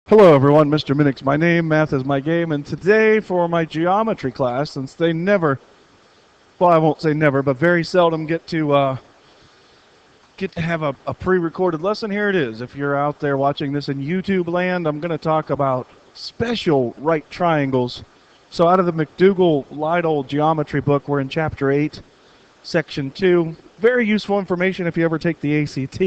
Hello everyone, Mr. Minix my name, math is my game, and today for my geometry class, since they never, well I won't say never, but very seldom get to have a pre-recorded lesson, here it is. If you're out there watching this in YouTube land, I'm going to talk about special right triangles. So out of the McDougall-Lytle geometry book, we're in chapter 8, section 2. Very useful information if you ever take the ACT.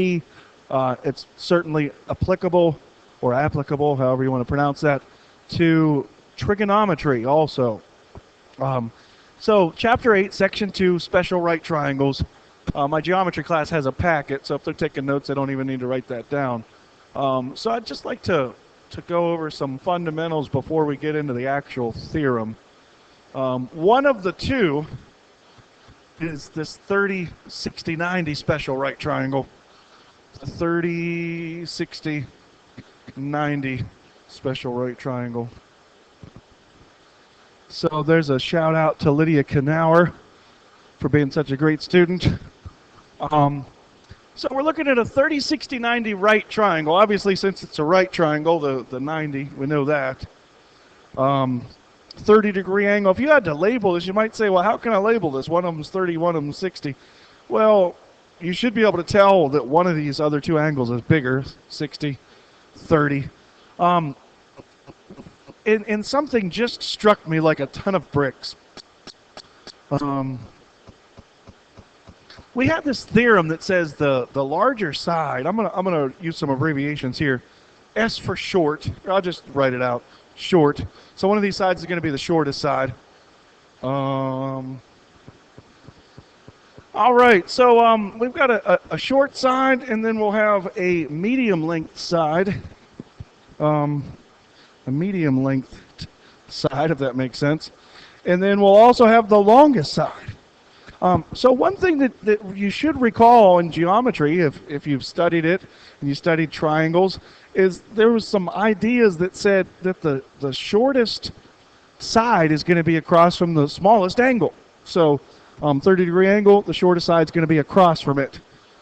It's certainly applicable, however you want to pronounce that, to trigonometry also. So chapter 8, section 2, special right triangles. My geometry class has a packet, so if they're taking notes, they don't even need to write that down. So I'd just like to go over some fundamentals before we get into the actual theorem. One of the two is this 30, 60, 90 special right triangle. The 30, 60, 90 special right triangle. So there's a shout out to Lydia Knauer for being such a great student. So we're looking at a 30, 60, 90 right triangle. Obviously, since it's a right triangle, the 90, we know that. 30-degree angle. If you had to label this, you might say, well, how can I label this? One of them's 30, one of them's 60. Well, you should be able to tell that one of these other two angles is bigger, 60, 30. And something just struck me like a ton of bricks. We have this theorem that says the larger side, I'm gonna use some abbreviations here. S for short, I'll just write it out, short. So one of these sides is gonna be the shortest side. All right, so we've got a short side, and then we'll have a medium length side. A medium length side, if that makes sense. And then we'll also have the longest side. So one thing that you should recall in geometry, if you've studied it and you studied triangles, is there was some ideas that said that the shortest side is going to be across from the smallest angle. So 30-degree angle, the shortest side is going to be across from it.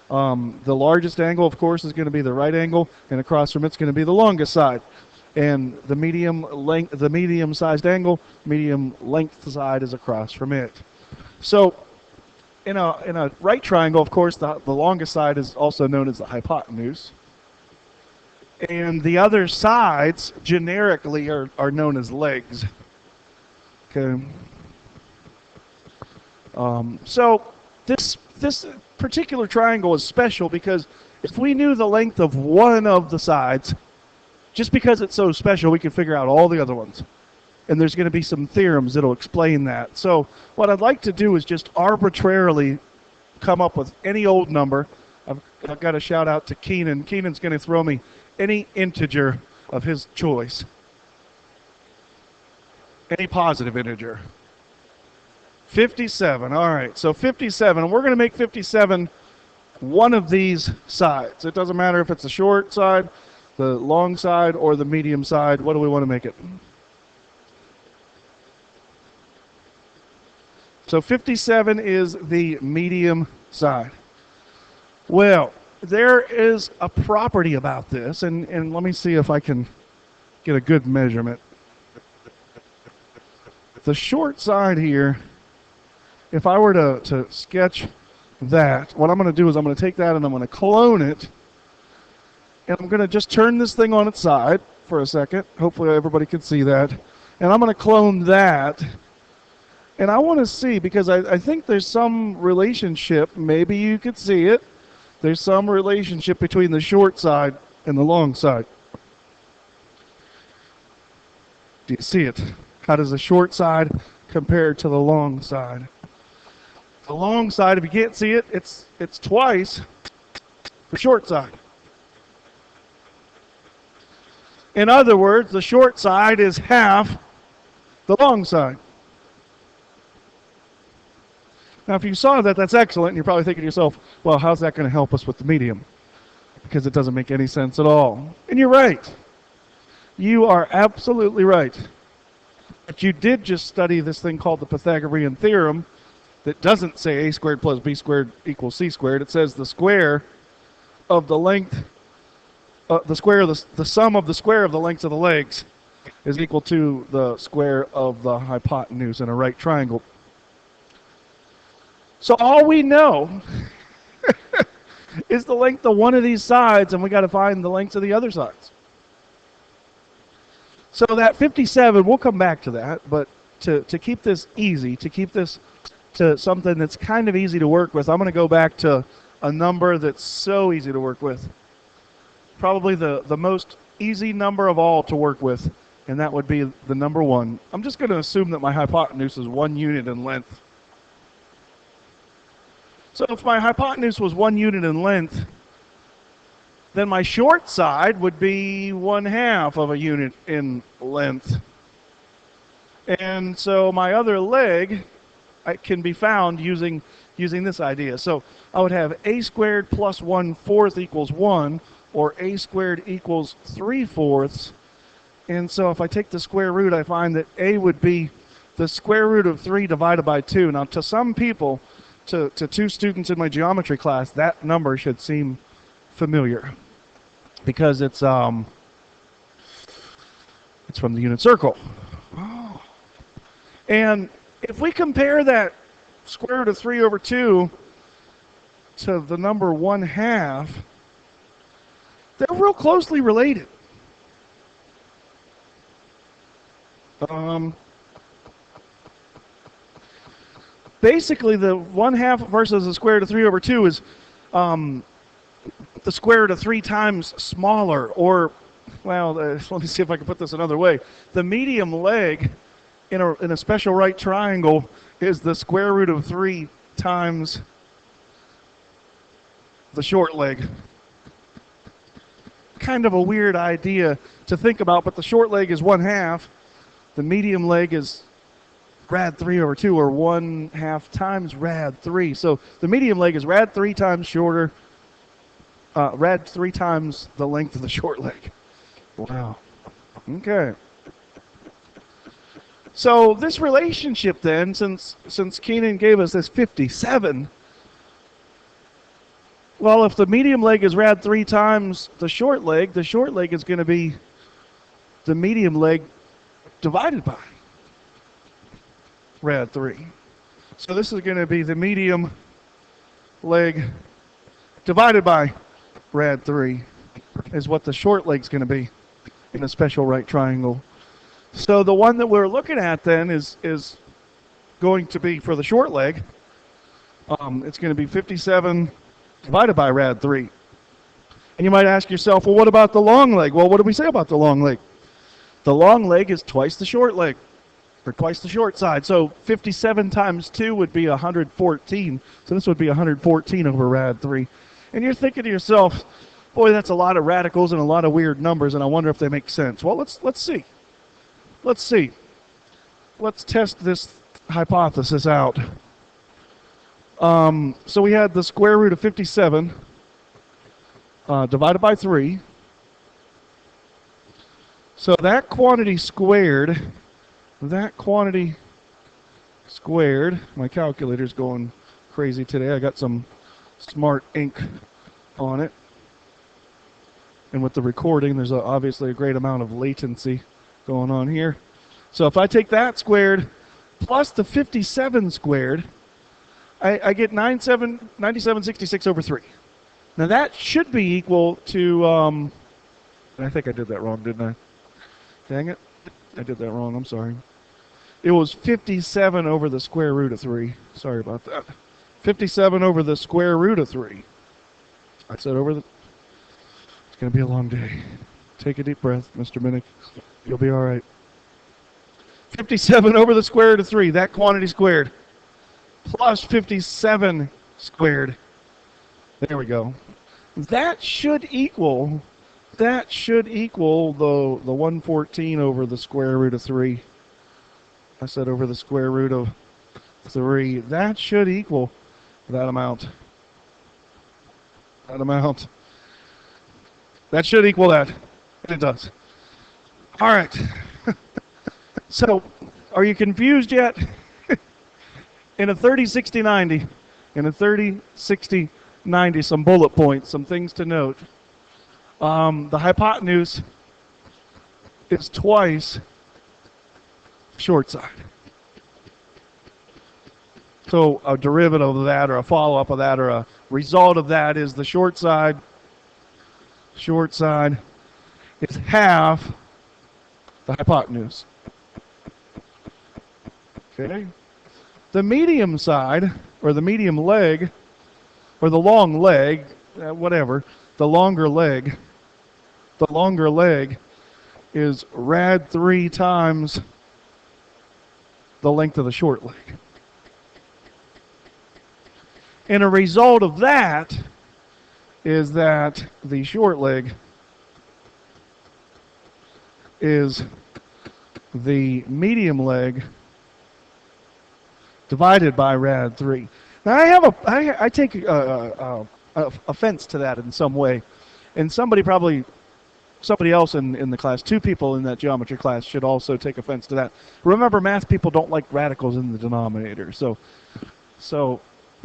The largest angle, of course, is going to be the right angle, and across from it's going to be the longest side. And the medium-sized angle, medium length side is across from it. So in a right triangle, of course, the longest side is also known as the hypotenuse. And the other sides, generically, are known as legs. Okay. So this particular triangle is special because if we knew the length of one of the sides, just because it's so special, we can figure out all the other ones. And there's going to be some theorems that'll explain that. So what I'd like to do is just arbitrarily come up with any old number. I've got a shout out to Keenan. Keenan's going to throw me any integer of his choice. Any positive integer. 57. All right, so 57. And we're going to make 57 one of these sides. It doesn't matter if it's the short side, the long side, or the medium side. What do we want to make it? So 57 is the medium side. Well, there is a property about this, and let me see if I can get a good measurement. The short side here, if I were to sketch that, what I'm going to do is I'm going to take that and I'm going to clone it, and I'm going to just turn this thing on its side for a second. Hopefully everybody can see that. And I'm going to clone that. And I want to see, because I think there's some relationship, maybe you could see it, there's some relationship between the short side and the long side. Do you see it? How does the short side compare to the long side? The long side, if you can't see it, it's twice the short side. In other words, the short side is half the long side. Now, if you saw that, that's excellent, and you're probably thinking to yourself, well, how's that going to help us with the medium? Because it doesn't make any sense at all. And you're right. You are absolutely right. But you did just study this thing called the Pythagorean theorem that doesn't say a squared plus b squared equals c squared. It says the square of the length the square of the sum of the square of the lengths of the legs is equal to the square of the hypotenuse in a right triangle. So all we know is the length of one of these sides, and we got to find the lengths of the other sides. So that 57, we'll come back to that, but to keep this easy, to keep this to something that's kind of easy to work with, I'm going to go back to a number that's so easy to work with. Probably the most easy number of all to work with, and that would be the number 1. I'm just going to assume that my hypotenuse is 1 unit in length. So if my hypotenuse was 1 unit in length, then my short side would be 1/2 of a unit in length. And so my other leg can be found using this idea. So I would have a squared plus 1/4 equals 1, or a squared equals 3/4. And so if I take the square root, I find that a would be the square root of 3 divided by 2. Now to some people, to 2 students in my geometry class, that number should seem familiar because it's from the unit circle. Oh. And if we compare that square root of 3 over 2 to the number 1/2, they're real closely related. Basically, the 1/2 versus the square root of 3 over 2 is the square root of 3 times smaller, or, well, let me see if I can put this another way. The medium leg in a special right triangle is the square root of 3 times the short leg. Kind of a weird idea to think about, but the short leg is 1/2. The medium leg is rad 3 over 2, or 1/2 times rad 3. So the medium leg is rad 3 times shorter, rad 3 times the length of the short leg. Wow. Okay. So this relationship then, since Keenan gave us this 57, well, if the medium leg is rad 3 times the short leg is going to be the medium leg divided by rad 3. So this is going to be the medium leg divided by rad 3 is what the short leg's going to be in a special right triangle. So the one that we're looking at then is going to be, for the short leg, it's going to be 57 divided by rad 3. And you might ask yourself, well, what about the long leg? Well, what did we say about the long leg? The long leg is twice the short leg, or twice the short side. So 57 times 2 would be 114. So this would be 114 over rad 3. And you're thinking to yourself, boy, that's a lot of radicals and a lot of weird numbers, and I wonder if they make sense. Well, let's see. Let's see. Let's test this hypothesis out. So we had the square root of 57 divided by 3. So that quantity squared, my calculator's going crazy today. I got some smart ink on it. And with the recording, there's obviously a great amount of latency going on here. So if I take that squared plus the 57 squared, I get 9766 over 3. Now that should be equal to, I think I did that wrong, didn't I? Dang it. I did that wrong, I'm sorry. It was 57 over the square root of 3. Sorry about that. 57 over the square root of 3. I said over the... It's going to be a long day. Take a deep breath, Mr. Minnick. You'll be all right. 57 over the square root of 3, that quantity squared, plus 57 squared. There we go. That should equal the 114 over the square root of 3. I said over the square root of 3. That should equal that amount. That should equal that. And it does. All right. So, are you confused yet? In a 30, 60, 90, some bullet points, some things to note. The hypotenuse is twice short side. So a derivative of that, or a follow-up of that, or a result of that is the short side. Short side is half the hypotenuse. Okay. The medium side, or the medium leg, or the long leg, whatever, the longer leg is rad 3 times the length of the short leg. And a result of that is that the short leg is the medium leg divided by rad 3. Now I take offense to that in some way, and somebody else in the class, 2 people in that geometry class should also take offense to that. Remember, math people don't like radicals in the denominator, so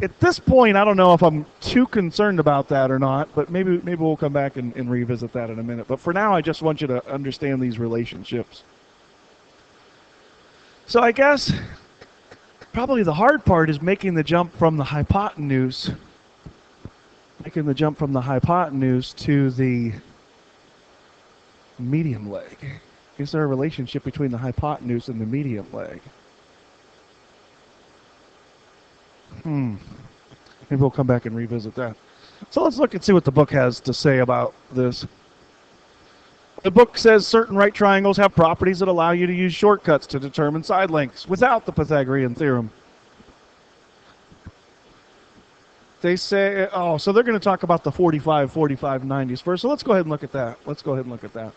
at this point, I don't know if I'm too concerned about that or not, but maybe we'll come back and revisit that in a minute. But for now, I just want you to understand these relationships. So I guess probably the hard part is making the jump from the hypotenuse to the medium leg. Is there a relationship between the hypotenuse and the medium leg? Maybe we'll come back and revisit that. So let's look and see what the book has to say about this. The book says certain right triangles have properties that allow you to use shortcuts to determine side lengths without the Pythagorean theorem. They say, so they're going to talk about the 45, 90s first. So let's go ahead and look at that.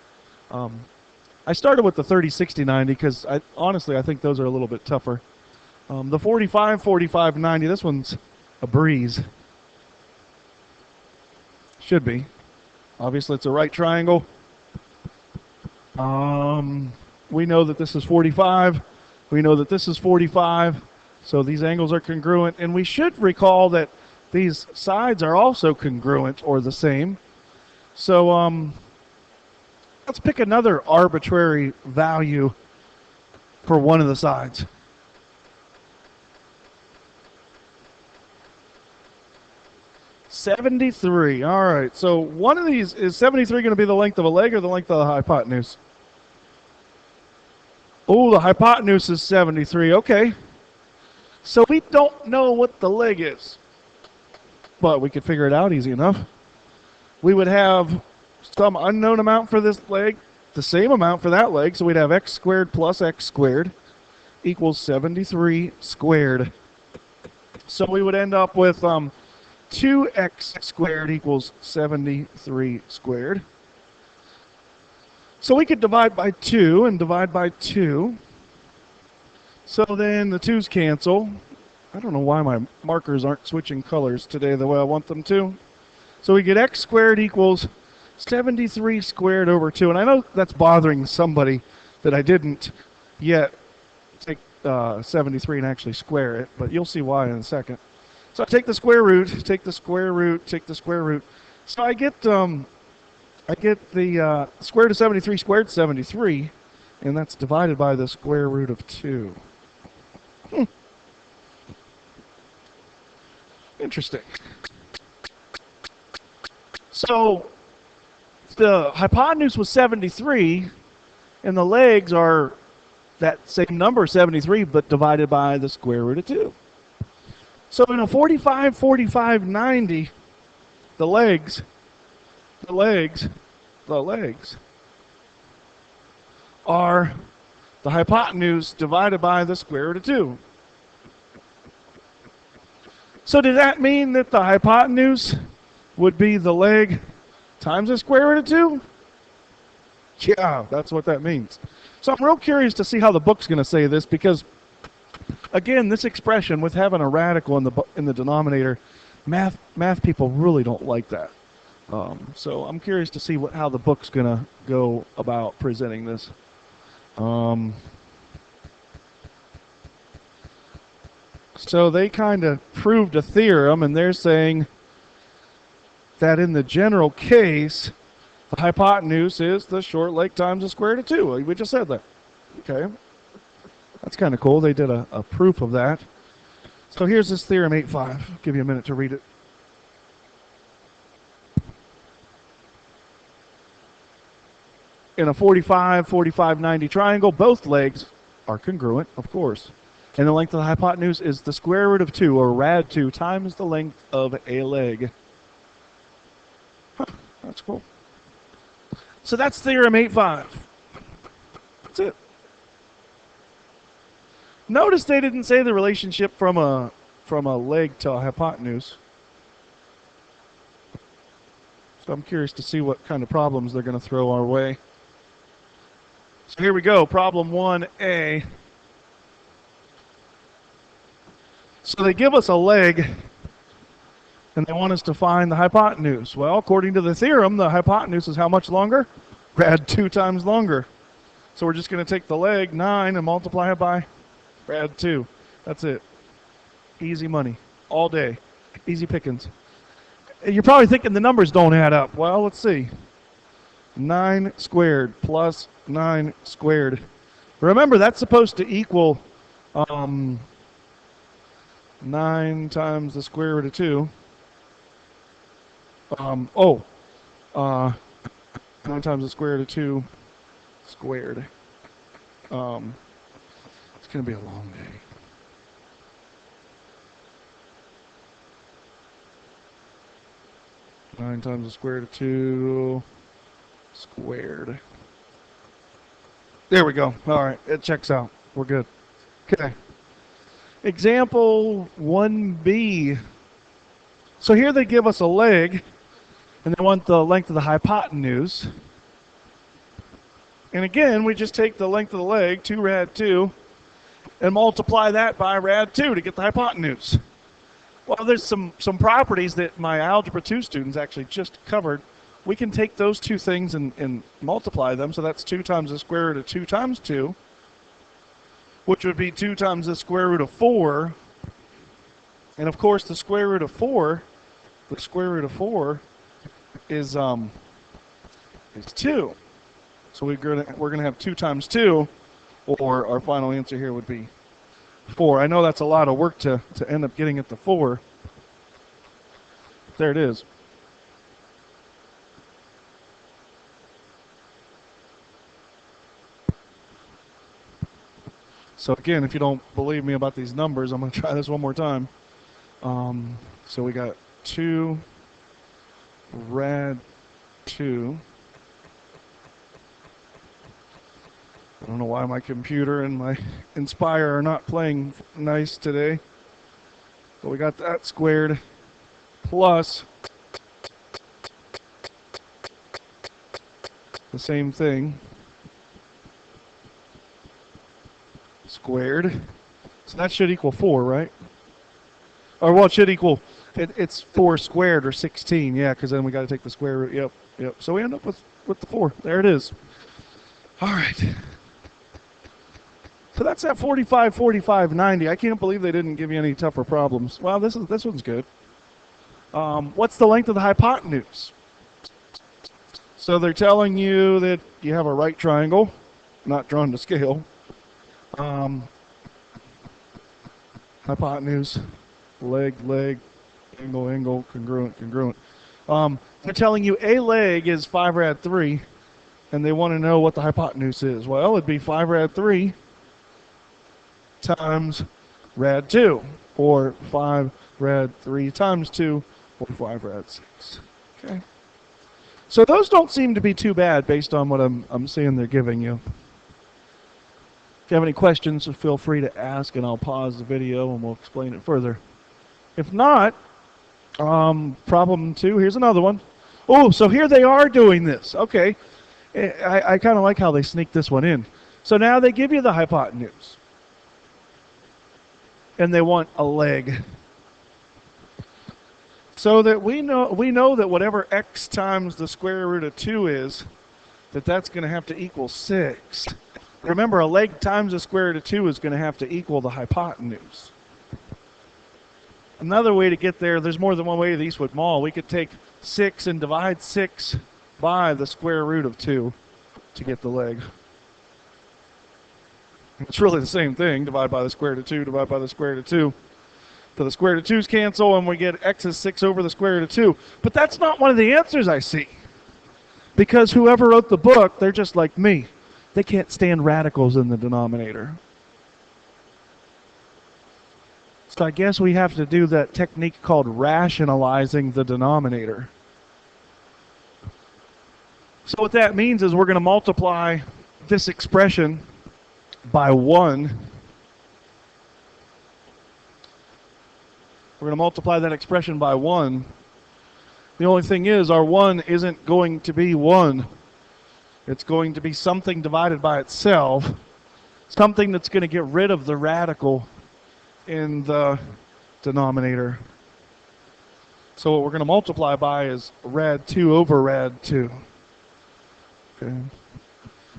I started with the 30, 60, 90 because honestly I think those are a little bit tougher. The 45, 90, this one's a breeze. Should be. Obviously it's a right triangle. We know that this is 45. We know that this is 45. So these angles are congruent. And we should recall that these sides are also congruent or the same. So let's pick another arbitrary value for one of the sides. $73. All right. So one of these, is 73 going to be the length of a leg or the length of the hypotenuse? Oh, the hypotenuse is 73. Okay. So we don't know what the leg is, but we could figure it out easy enough. We would have some unknown amount for this leg, the same amount for that leg. So we'd have x squared plus x squared equals 73 squared. So we would end up with 2x squared equals 73 squared. So we could divide by 2 and divide by 2. So then the 2's cancel. I don't know why my markers aren't switching colors today the way I want them to. So we get x squared equals 73 squared over 2. And I know that's bothering somebody that I didn't yet take 73 and actually square it, but you'll see why in a second. So I take the square root, take the square root, take the square root. So I get the square root of 73 squared, 73, and that's divided by the square root of 2. Interesting. So the hypotenuse was 73, and the legs are that same number, 73, but divided by the square root of 2. So in a 45, 90, the legs are the hypotenuse divided by the square root of 2. So does that mean that the hypotenuse would be the leg times the square root of 2? Yeah, that's what that means. So I'm real curious to see how the book's going to say this, because again, this expression with having a radical in the denominator, math people really don't like that. So I'm curious to see how the book's going to go about presenting this. So they kind of proved a theorem, and they're saying that in the general case, The hypotenuse is the short leg times the square root of 2. We just said that. Okay. That's kind of cool. They did a proof of that. So here's this theorem 8.5. I'll give you a minute to read it. In a 45, 45, 90 triangle, both legs are congruent, of course. And the length of the hypotenuse is the square root of 2, or rad 2, times the length of a leg. Huh, that's cool. So that's theorem 8.5. That's it. Notice they didn't say the relationship from a leg to a hypotenuse. So I'm curious to see what kind of problems they're going to throw our way. So here we go, problem 1A. So they give us a leg, and they want us to find the hypotenuse. Well, according to the theorem, the hypotenuse is how much longer? Rad 2 times longer. So we're just going to take the leg, 9, and multiply it by rad 2. That's it. Easy money. All day. Easy pickings. You're probably thinking the numbers don't add up. Well, let's see. 9 squared plus 9 squared. Remember, that's supposed to equal 9 times the square root of 2. 9 times the square root of 2 squared. It's going to be a long day. Nine times the square root of 2 squared. There we go. All right, it checks out. We're good. Okay. Example 1B. So here they give us a leg, and they want the length of the hypotenuse. And again, we just take the length of the leg, 2 rad 2, and multiply that by rad 2 to get the hypotenuse. Well, there's some properties that my Algebra 2 students actually just covered. We can take those two things and multiply them. So that's 2 times the square root of 2 times 2, which would be 2 times the square root of 4. And of course, the square root of 4 is 2. So we're gonna have 2 times 2, or our final answer here would be 4. I know that's a lot of work to end up getting at the 4. There it is. So again, if you don't believe me about these numbers, I'm going to try this one more time. So we got 2 rad 2. I don't know why my computer and my Inspire are not playing nice today. But we got that squared plus the same thing squared. So that should equal 4, right? Or well, it should equal, it's 4 squared or 16, yeah, because then we got to take the square root. Yep. So we end up with the 4. There it is. All right. So that's at 45, 45, 90. I can't believe they didn't give you any tougher problems. Well, this one's good. What's the length of the hypotenuse? So they're telling you that you have a right triangle, not drawn to scale. Hypotenuse, leg, angle, congruent. They're telling you a leg is 5 rad 3, and they want to know what the hypotenuse is. Well, it'd be 5 rad 3 times rad 2, or 5 rad 3 times 2, or 5 rad 6. Okay. So those don't seem to be too bad based on what I'm seeing they're giving you. If you have any questions, feel free to ask, and I'll pause the video and we'll explain it further. If not, problem 2, here's another one. Oh, so here they are doing this. Okay. I kind of like how they sneak this one in. So now they give you the hypotenuse. And they want a leg. So that we know that whatever x times the square root of 2 is, that's going to have to equal 6. Remember, a leg times the square root of 2 is going to have to equal the hypotenuse. Another way to get there, there's more than one way to the Eastwood Mall. We could take 6 and divide 6 by the square root of 2 to get the leg. It's really the same thing. Divide by the square root of 2, divide by the square root of 2. So the square root of 2's cancel, and we get x is 6 over the square root of 2. But that's not one of the answers I see. Because whoever wrote the book, they're just like me. They can't stand radicals in the denominator. So I guess we have to do that technique called rationalizing the denominator. So what that means is we're going to multiply this expression by 1. We're going to multiply that expression by 1. The only thing is our 1 isn't going to be 1. It's going to be something divided by itself, something that's going to get rid of the radical in the denominator. So what we're going to multiply by is rad 2 over rad 2. Okay.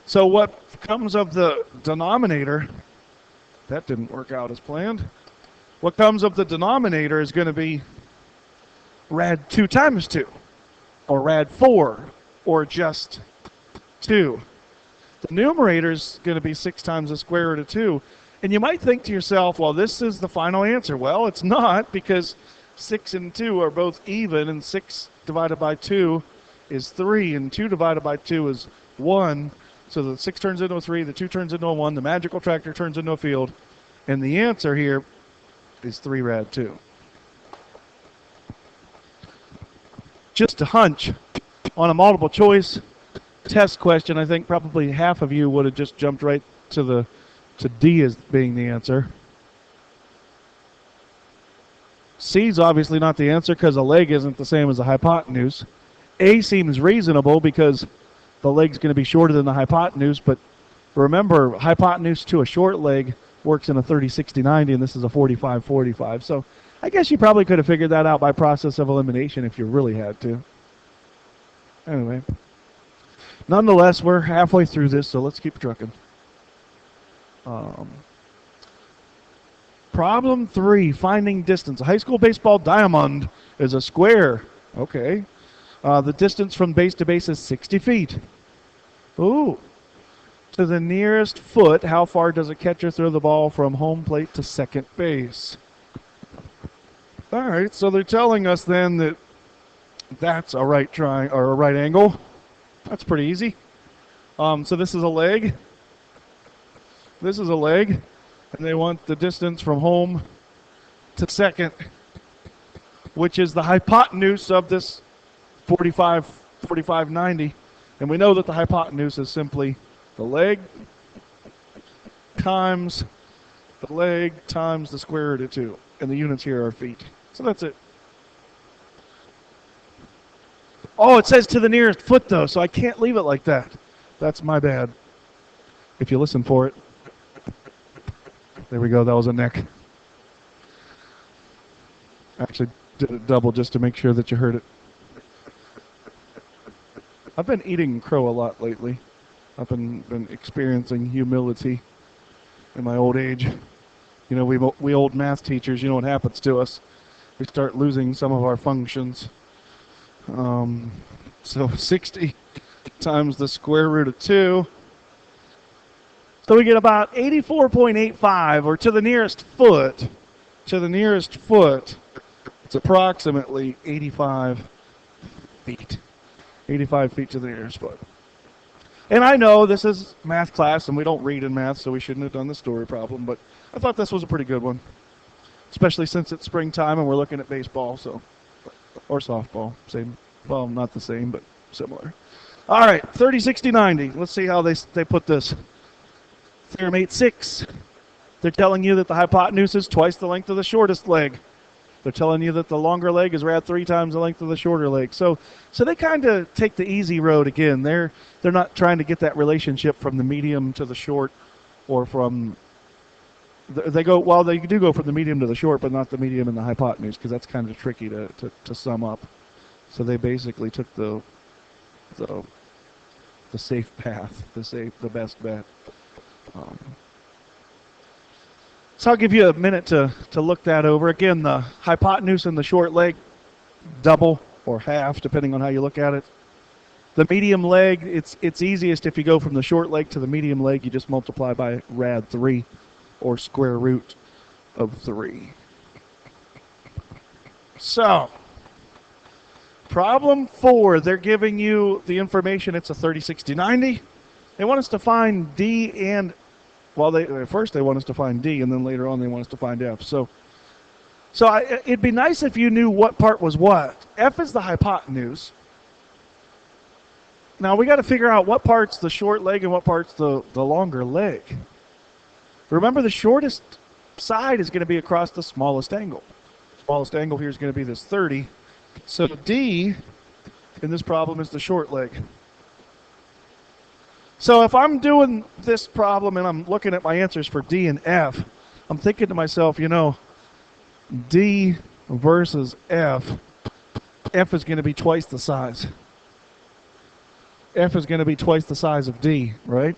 So what comes of the denominator, that didn't work out as planned. What comes of the denominator is going to be rad 2 times 2, or rad 4, or just 2. The numerator is going to be 6 times the square root of 2. And you might think to yourself, well, this is the final answer. Well, it's not, because 6 and 2 are both even, and 6 divided by 2 is 3, and 2 divided by 2 is 1. So the 6 turns into a 3, the 2 turns into a 1, the magical tractor turns into a field, and the answer here is 3 rad 2. Just a hunch, on a multiple choice test question, I think probably half of you would have just jumped right to D as being the answer. C is obviously not the answer because a leg isn't the same as a hypotenuse. A seems reasonable because the leg's going to be shorter than the hypotenuse, but remember, hypotenuse to a short leg works in a 30-60-90, and this is a 45-45. So I guess you probably could have figured that out by process of elimination if you really had to. Anyway, nonetheless, we're halfway through this, so let's keep trucking. Problem 3, finding distance. A high school baseball diamond is a square. Okay. The distance from base to base is 60 feet. Ooh. To the nearest foot, how far does a catcher throw the ball from home plate to second base? All right, so they're telling us then that that's a right triangle or a right angle. That's pretty easy. So this is a leg. This is a leg, and they want the distance from home to second, which is the hypotenuse of this 45-90. And we know that the hypotenuse is simply the leg times the leg times the square root of 2. And the units here are feet. So that's it. Oh, it says to the nearest foot, though, so I can't leave it like that. That's my bad. If you listen for it. There we go. That was a neck. I actually did it double just to make sure that you heard it. I've been eating crow a lot lately. I've been experiencing humility in my old age. You know, we old math teachers, you know what happens to us. We start losing some of our functions. So 60 times the square root of 2. So we get about 84.85, or to the nearest foot. To the nearest foot, it's approximately 85 feet. 85 feet to the nearest foot. And I know this is math class, and we don't read in math, so we shouldn't have done the story problem, but I thought this was a pretty good one, especially since it's springtime and we're looking at baseball, so, or softball. Same, well, not the same, but similar. All right, 30, 60, 90. Let's see how they put this. Theorem 8.6. They're telling you that the hypotenuse is twice the length of the shortest leg. They're telling you that the longer leg is rad 3 times the length of the shorter leg. So they kind of take the easy road again. They're not trying to get that relationship from the medium to the short, or from they do go from the medium to the short, but not the medium and the hypotenuse, because that's kind of tricky to sum up. So they basically took the safe path, the best bet. So I'll give you a minute to look that over. Again, the hypotenuse and the short leg double or half, depending on how you look at it. The medium leg, it's easiest if you go from the short leg to the medium leg, you just multiply by rad 3 or square root of 3. So, problem 4, they're giving you the information, it's a 30, 60, 90. They want us to find D and, well, first they want us to find D, and then later on they want us to find F. So it'd be nice if you knew what part was what. F is the hypotenuse. Now we got to figure out what part's the short leg and what part's the longer leg. Remember, the shortest side is going to be across the smallest angle. Smallest angle here is going to be this 30. So D in this problem is the short leg. So if I'm doing this problem and I'm looking at my answers for D and F, I'm thinking to myself, D versus F is going to be twice the size. F is going to be twice the size of D, right?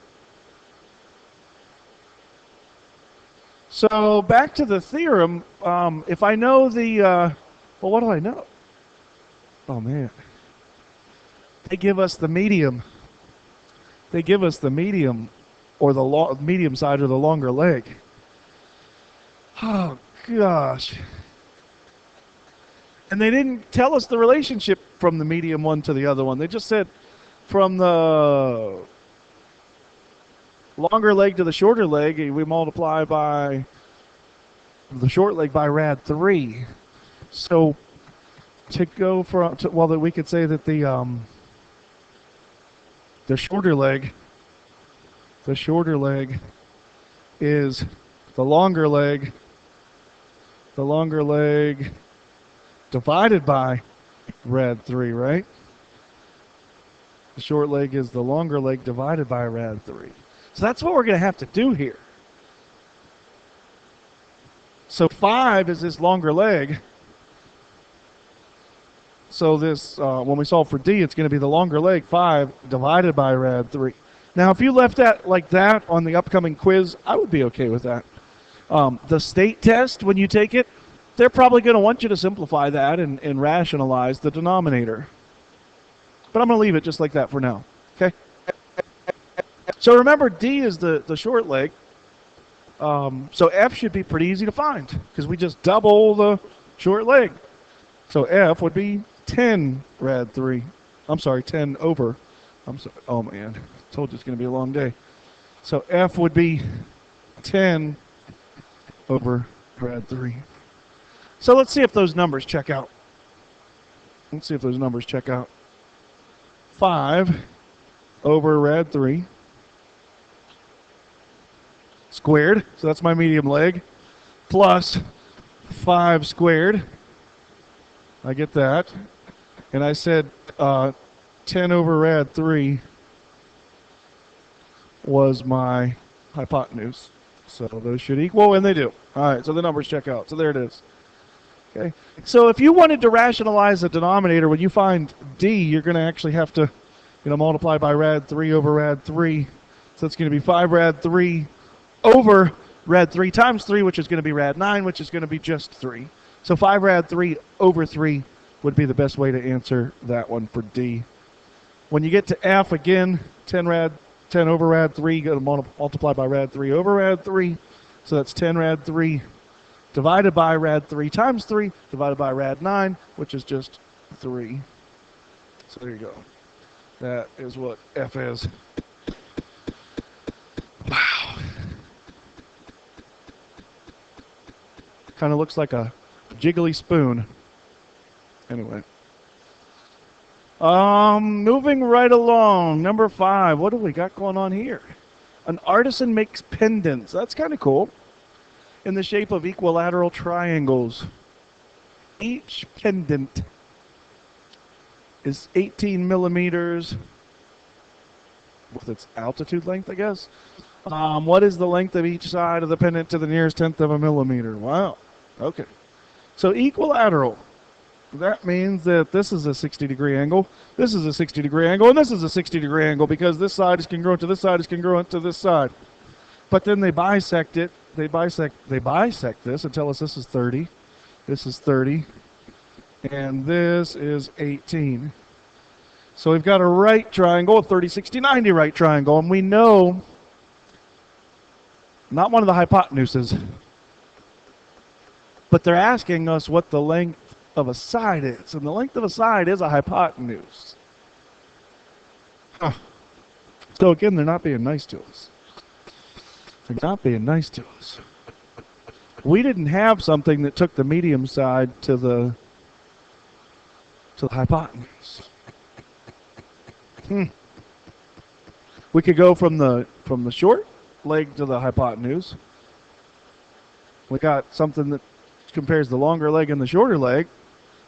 So back to the theorem, if I know well, what do I know? Oh, man. They give us the medium. They give us the medium or the medium side or the longer leg. Oh, gosh. And they didn't tell us the relationship from the medium one to the other one. They just said from the longer leg to the shorter leg, we multiply by the short leg by rad 3. So to go from, well, that we could say that the shorter leg is the longer leg divided by rad 3, right? The short leg is the longer leg divided by rad 3. So that's what we're going to have to do here. So 5 is this longer leg. So this, when we solve for D, it's going to be the longer leg, 5, divided by rad 3. Now, if you left that like that on the upcoming quiz, I would be okay with that. The state test, when you take it, they're probably going to want you to simplify that and rationalize the denominator. But I'm going to leave it just like that for now, okay? So remember, D is the short leg. So F should be pretty easy to find because we just double the short leg. So F would be 10 rad 3. I'm sorry, 10 over. I'm sorry. Oh, man. I told you it's going to be a long day. So F would be 10 over rad 3. So let's see if those numbers check out. 5 over rad 3 squared, so that's my medium leg, plus 5 squared. I get that. And I said 10 over rad 3 was my hypotenuse. So those should equal, and they do. All right, so the numbers check out. So there it is. Okay. So if you wanted to rationalize the denominator, when you find D, you're going to actually have to, multiply by rad 3 over rad 3. So it's going to be 5 rad 3 over rad 3 times 3, which is going to be rad 9, which is going to be just 3. So 5 rad 3 over 3 would be the best way to answer that one for D. When you get to F, again, 10 over rad 3, you got to multiply by rad 3 over rad 3. So that's 10 rad 3 divided by rad 3 times 3 divided by rad 9, which is just 3. So there you go. That is what F is. Wow. Kind of looks like a jiggly spoon. Anyway. Moving right along. Number 5. What do we got going on here? An artisan makes pendants. That's kind of cool. In the shape of equilateral triangles. Each pendant is 18 millimeters with its altitude length, I guess. What is the length of each side of the pendant to the nearest tenth of a millimeter? Wow. Okay. So equilateral. That means that this is a 60-degree angle, this is a 60-degree angle, and this is a 60-degree angle because this side is congruent to this side is congruent to this side. But then they bisect it. They bisect this and tell us this is 30, this is 30, and this is 18. So we've got a right triangle, a 30, 60, 90 right triangle, and we know not one of the hypotenuses, but they're asking us what the length of a side is, and the length of a side is a hypotenuse. Huh. So again, they're not being nice to us. They're not being nice to us. We didn't have something that took the medium side to the hypotenuse. We could go from the short leg to the hypotenuse. We got something that compares the longer leg and the shorter leg.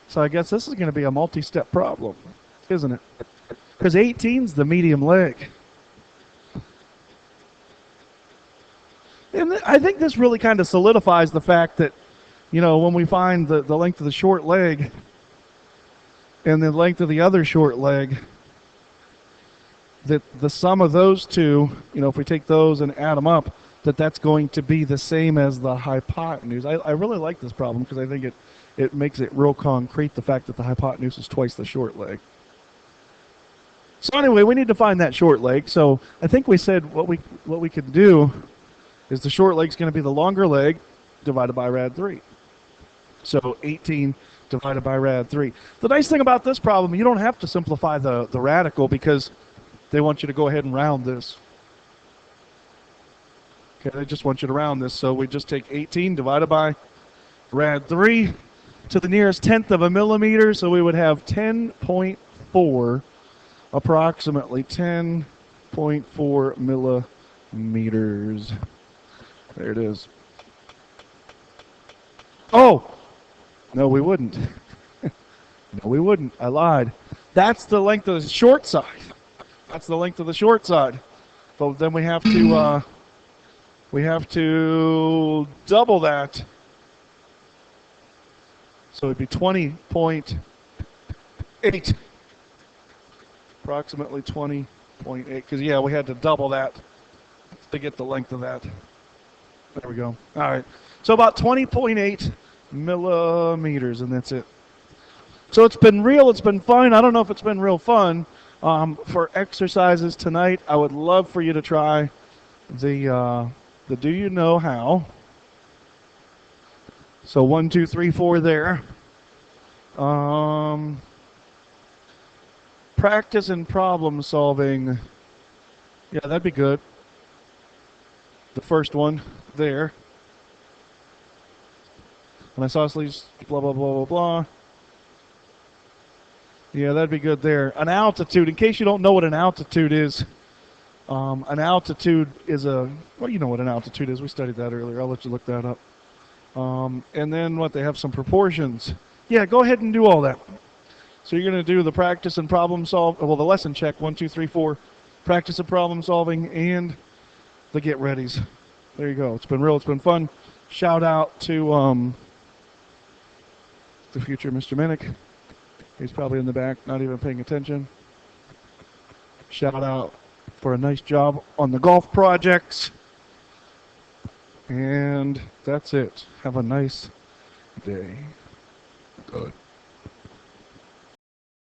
So I guess this is going to be a multi-step problem, isn't it? Because 18's the medium leg. And I think this really kind of solidifies the fact that, you know, when we find the length of the short leg and the length of the other short leg, that the sum of those two, you know, if we take those and add them up, that's going to be the same as the hypotenuse. I really like this problem because I think it makes it real concrete, the fact that the hypotenuse is twice the short leg. So anyway, we need to find that short leg. So I think we said what we could do is the short leg's going to be the longer leg divided by rad 3. So 18 divided by rad 3. The nice thing about this problem, you don't have to simplify the radical because they want you to go ahead and round this. Okay, they just want you to round this. So we just take 18 divided by rad 3 to the nearest tenth of a millimeter. So we would have 10.4, approximately 10.4 millimeters. There it is. Oh! No, we wouldn't. No, we wouldn't. I lied. That's the length of the short side. That's the length of the short side. But then we have to double that. So it'd be 20.8. Approximately 20.8. Because, yeah, we had to double that to get the length of that. There we go. All right. So about 20.8 millimeters, and that's it. So it's been real. It's been fun. I don't know if it's been real fun. For exercises tonight, I would love for you to try the Do You Know How. So 1, 2, 3, 4 there. Practice and problem solving. Yeah, that'd be good. The first one there. An isosceles, blah, blah, blah, blah, blah. Yeah, that'd be good there. An altitude, in case you don't know what an altitude is, an altitude is well, you know what an altitude is. We studied that earlier. I'll let you look that up. And then they have some proportions. Yeah, go ahead and do all that. So you're going to do the practice and problem solve, well, the lesson check, 1, 2, 3, 4, practice and problem solving, and the get readies. There you go. It's been real. It's been fun. Shout out to the future Mr. Minnick. He's probably in the back, not even paying attention. Shout out for a nice job on the golf projects. And that's it. Have a nice day. Good.